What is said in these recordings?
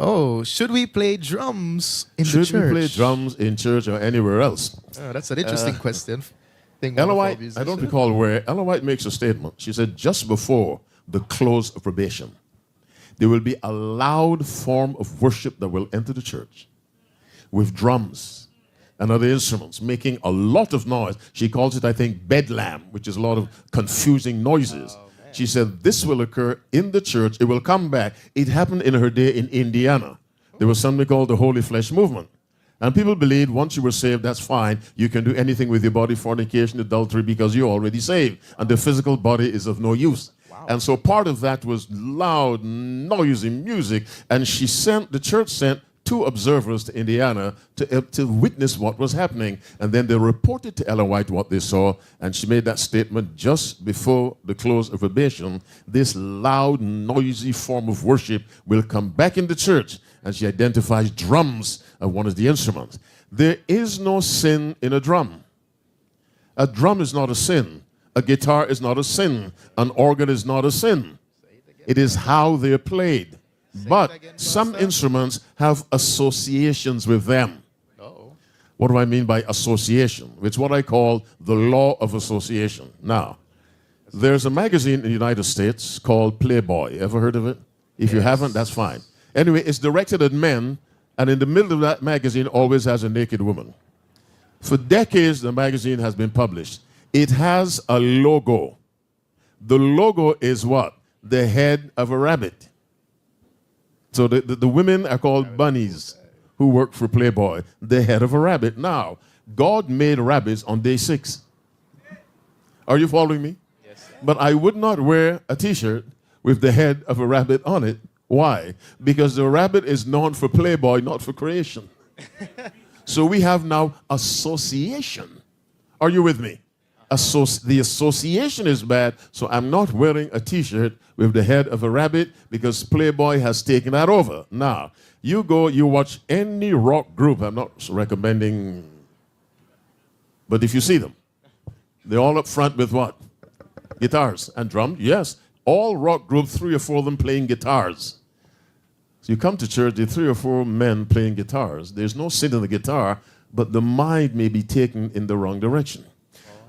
Oh, should we play drums in the Should church? we play drums in church or anywhere else? Oh, that's an interesting question. Ella White, I don't recall where, Ella White makes a statement. She said, just before the close of probation, there will be a loud form of worship that will enter the church with drums and other instruments making a lot of noise. She calls it, I think, bedlam, which is a lot of confusing noises. She said this will occur in the church. It will come back. It happened in her day in Indiana. There was something called the Holy Flesh Movement. And people believed once you were saved, that's fine. You can do anything with your body, fornication, adultery, because you're already saved. And the physical body is of no use. Wow. And so part of that was loud, noisy music. And the church sent 2 observers to Indiana to witness what was happening. And then they reported to Ella White what they saw. And she made that statement just before the close of probation. This loud, noisy form of worship will come back in the church. And she identifies drums as one of the instruments. There is no sin in a drum. A drum is not a sin. A guitar is not a sin. An organ is not a sin. It is how they're played. But some instruments have associations with them. What do I mean by association? It's what I call the law of association. Now, there's a magazine in the United States called Playboy. Ever heard of it? If you haven't, that's fine. Anyway, it's directed at men, and in the middle of that magazine always has a naked woman. For decades, the magazine has been published. It has a logo. The logo is what? The head of a rabbit. So the women are called bunnies who work for Playboy, the head of a rabbit. Now, God made rabbits on day 6. Are you following me? Yes, sir. But I would not wear a T-shirt with the head of a rabbit on it. Why? Because the rabbit is known for Playboy, not for creation. So we have now association. Are you with me? The association is bad, so I'm not wearing a T-shirt with the head of a rabbit because Playboy has taken that over. Now, you watch any rock group. I'm not recommending, but if you see them, they're all up front with what? Guitars and drums. Yes, all rock groups, 3 or 4 of them playing guitars. So you come to church, there are 3 or 4 men playing guitars. There's no sin in the guitar, but the mind may be taken in the wrong direction.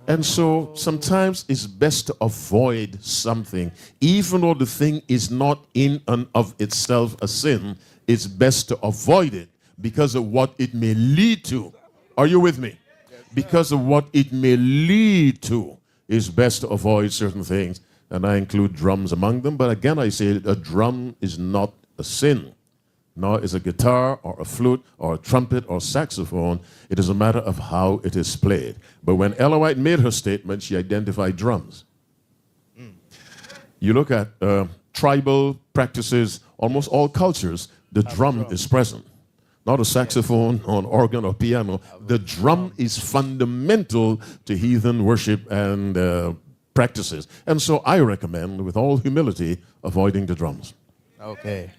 And so sometimes it's best to avoid something. Even though the thing is not in and of itself a sin, it's best to avoid it because of what it may lead to. Are you with me? Because of what it may lead to, it's best to avoid certain things. And I include drums among them. But again, I say a drum is not a sin. Nor is a guitar or a flute or a trumpet or saxophone. It is a matter of how it is played. But when Ella White made her statement, she identified drums. You look at tribal practices, almost all cultures, the drum is present. Not a saxophone or an organ or piano. The drum is fundamental to heathen worship and practices. And so I recommend, with all humility, avoiding the drums. Okay.